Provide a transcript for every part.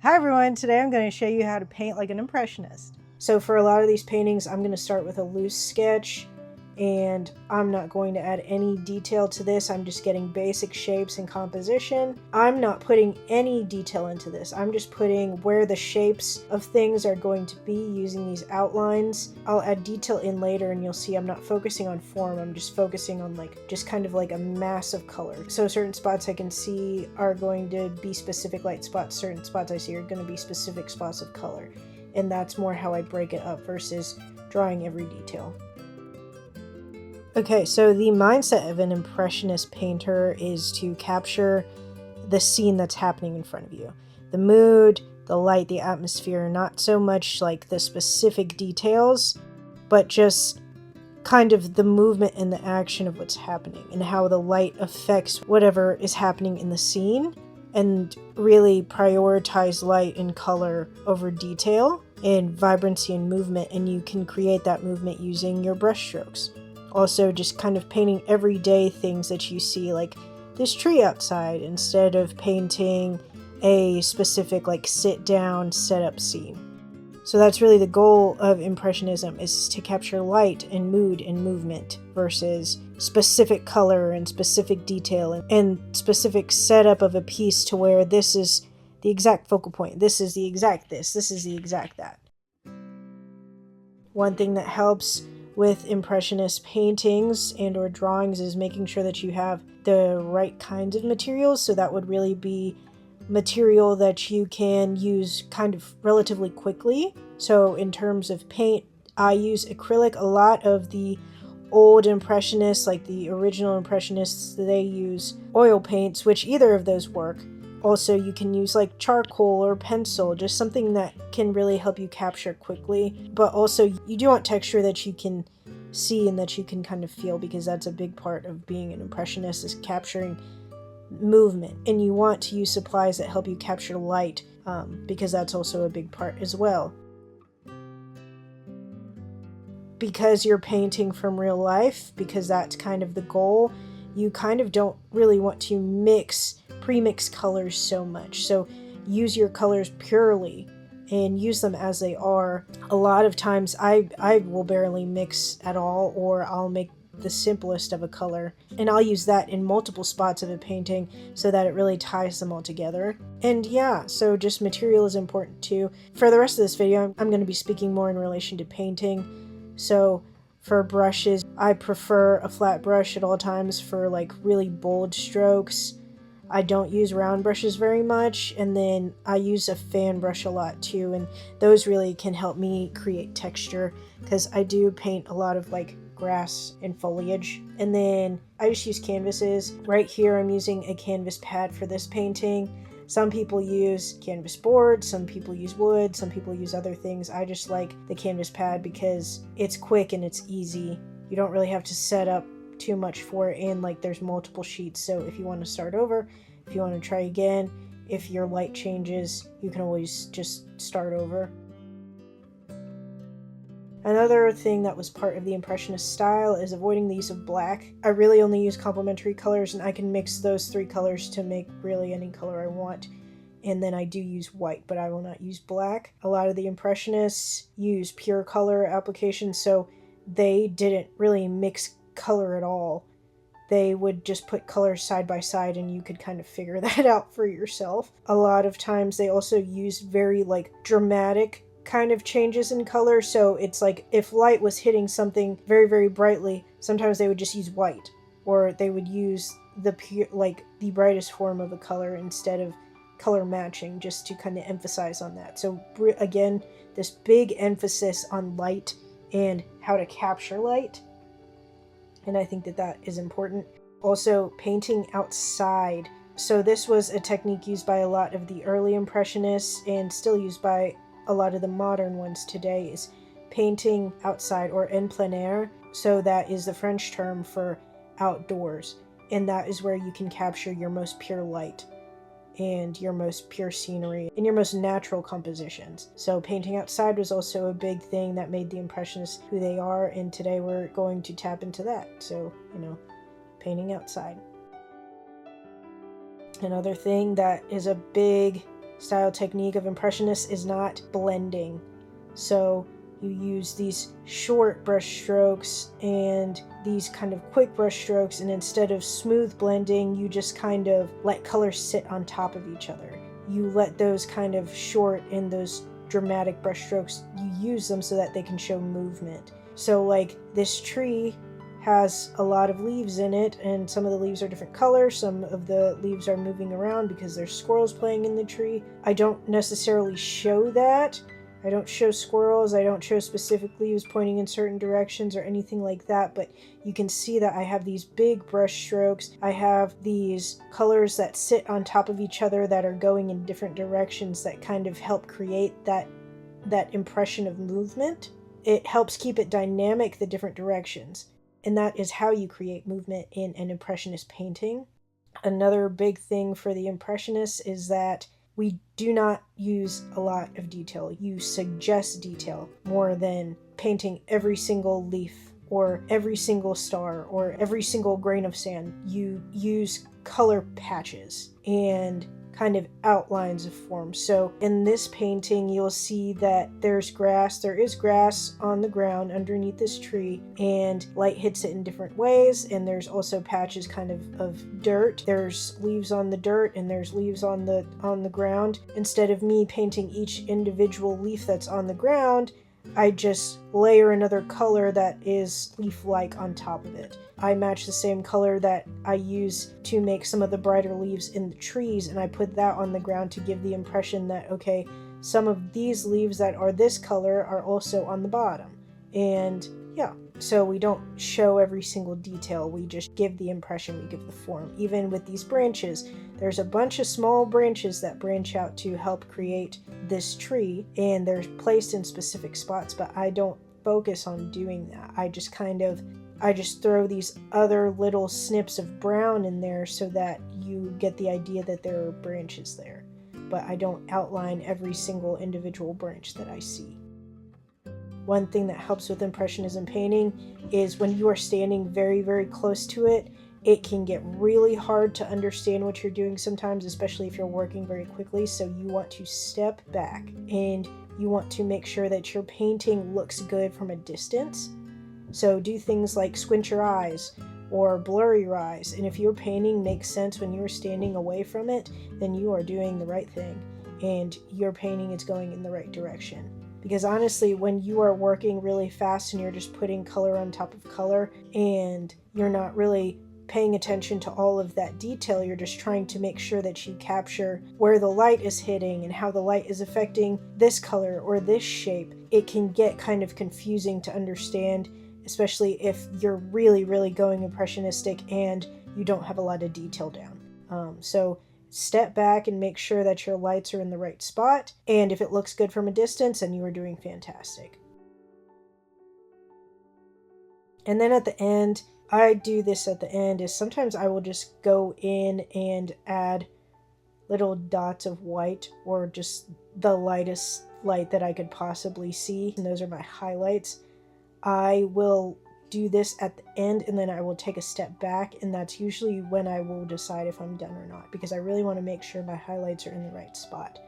Hi everyone, today I'm going to show you how to paint like an impressionist. So for a lot of these paintings, I'm going to start with a loose sketch, and I'm not going to add any detail to this. I'm just getting basic shapes and composition. I'm not putting any detail into this. I'm just putting where the shapes of things are going to be using these outlines. I'll add detail in later and you'll see I'm not focusing on form. I'm just focusing on just kind of like a mass of color. So certain spots I can see are going to be specific light spots. Certain spots I see are going to be specific spots of color. And that's more how I break it up versus drawing every detail. Okay, so the mindset of an impressionist painter is to capture the scene that's happening in front of you. The mood, the light, the atmosphere, not so much like the specific details, but just kind of the movement and the action of what's happening and how the light affects whatever is happening in the scene, and really prioritize light and color over detail and vibrancy and movement, and you can create that movement using your brush strokes. Also, just kind of painting everyday things that you see, like this tree outside, instead of painting a specific sit down setup scene. So that's really the goal of Impressionism, is to capture light and mood and movement versus specific color and specific detail and specific setup of a piece to where this is the exact focal point, this is the exact this is the exact that. One thing that helps with impressionist paintings and or drawings is making sure that you have the right kinds of materials. So that would really be material that you can use kind of relatively quickly. So in terms of paint, I use acrylic. A lot of the old impressionists, like the original impressionists, they use oil paints, which either of those work. Also, you can use like charcoal or pencil, just something that can really help you capture quickly. But also, you do want texture that you can see and that you can kind of feel, because that's a big part of being an impressionist, is capturing movement. And you want to use supplies that help you capture light, because that's also a big part as well. Because you're painting from real life, because that's kind of the goal, you kind of don't really want to pre-mix colors so much. So use your colors purely and use them as they are. A lot of times I will barely mix at all, or I'll make the simplest of a color, and I'll use that in multiple spots of a painting so that it really ties them all together. And yeah, so just material is important too. For the rest of this video, I'm going to be speaking more in relation to painting. So for brushes, I prefer a flat brush at all times for really bold strokes. I don't use round brushes very much, and then I use a fan brush a lot too, and those really can help me create texture, because I do paint a lot of grass and foliage. And then I just use canvases. Right here I'm using a canvas pad for this painting. Some people use canvas board, some people use wood, some people use other things. I just like the canvas pad because it's quick and it's easy. You don't really have to set up too much for it, and there's multiple sheets, so if you want to start over, if you want to try again, if your light changes, you can always just start over. Another thing that was part of the Impressionist style is avoiding the use of black. I really only use complementary colors, and I can mix those three colors to make really any color I want. And then I do use white, but I will not use black. A lot of the Impressionists use pure color applications, so they didn't really mix color at all. They would just put colors side by side, and you could kind of figure that out for yourself. A lot of times they also use very dramatic kind of changes in color. So it's if light was hitting something very, very brightly, sometimes they would just use white, or they would use the pure, the brightest form of a color instead of color matching, just to kind of emphasize on that. So again, this big emphasis on light and how to capture light. And I think that is important. Also, painting outside. So this was a technique used by a lot of the early Impressionists, and still used by a lot of the modern ones today, is painting outside, or en plein air. So that is the French term for outdoors. And that is where you can capture your most pure light and your most pure scenery and your most natural compositions. So painting outside was also a big thing that made the Impressionists who they are, and today we're going to tap into that. So, painting outside. Another thing that is a big style technique of Impressionists is not blending. So you use these short brush strokes and these kind of quick brush strokes, and instead of smooth blending, you just kind of let colors sit on top of each other. You let those kind of short and those dramatic brush strokes, you use them so that they can show movement. So like this tree has a lot of leaves in it, and some of the leaves are different colors, some of the leaves are moving around because there's squirrels playing in the tree. I don't necessarily show that. I don't show squirrels, I don't show specific leaves pointing in certain directions or anything like that, but you can see that I have these big brush strokes. I have these colors that sit on top of each other that are going in different directions that kind of help create that impression of movement. It helps keep it dynamic, the different directions. And that is how you create movement in an Impressionist painting. Another big thing for the Impressionists is that we do not use a lot of detail. You suggest detail more than painting every single leaf or every single star or every single grain of sand. You use color patches and kind of outlines of forms. So in this painting, you'll see that there's grass. There is grass on the ground underneath this tree, and light hits it in different ways. And there's also patches kind of dirt. There's leaves on the dirt and there's leaves on the ground. Instead of me painting each individual leaf that's on the ground, I just layer another color that is leaf-like on top of it. I match the same color that I use to make some of the brighter leaves in the trees, and I put that on the ground to give the impression that, okay, some of these leaves that are this color are also on the bottom. And yeah, so we don't show every single detail, we just give the impression, we give the form. Even with these branches, there's a bunch of small branches that branch out to help create this tree, and they're placed in specific spots, but I don't focus on doing that. I just throw these other little snips of brown in there so that you get the idea that there are branches there. But I don't outline every single individual branch that I see. One thing that helps with Impressionism painting is when you are standing very, very close to it, it can get really hard to understand what you're doing sometimes, especially if you're working very quickly. So you want to step back and you want to make sure that your painting looks good from a distance. So do things like squint your eyes or blur your eyes. And if your painting makes sense when you're standing away from it, then you are doing the right thing and your painting is going in the right direction. Because honestly, when you are working really fast and you're just putting color on top of color and you're not really paying attention to all of that detail, you're just trying to make sure that you capture where the light is hitting and how the light is affecting this color or this shape, it can get kind of confusing to understand, especially if you're really, really going impressionistic and you don't have a lot of detail down. So step back and make sure that your lights are in the right spot, and if it looks good from a distance, then you are doing fantastic. And then at the end, I do this at the end, is sometimes I will just go in and add little dots of white or just the lightest light that I could possibly see, and those are my highlights. I will do this at the end and then I will take a step back, and that's usually when I will decide if I'm done or not, because I really want to make sure my highlights are in the right spot.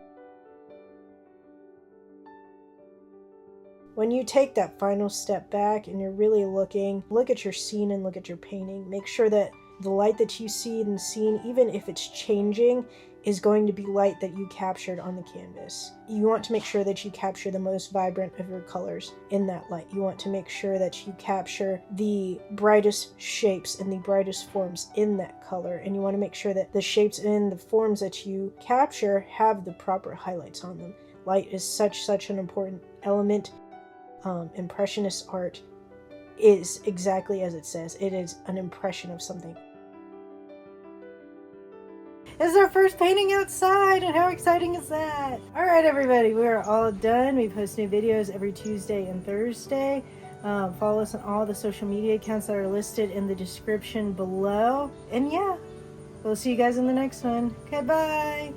When you take that final step back and you're really look at your scene and look at your painting. Make sure that the light that you see in the scene, even if it's changing, is going to be light that you captured on the canvas. You want to make sure that you capture the most vibrant of your colors in that light. You want to make sure that you capture the brightest shapes and the brightest forms in that color. And you want to make sure that the shapes and the forms that you capture have the proper highlights on them. Light is such an important element. Impressionist art is exactly as it says. It is an impression of something. This is our first painting outside, and how exciting is that? Alright everybody, we are all done. We post new videos every Tuesday and Thursday. Follow us on all the social media accounts that are listed in the description below. And yeah, we'll see you guys in the next one. Okay, bye!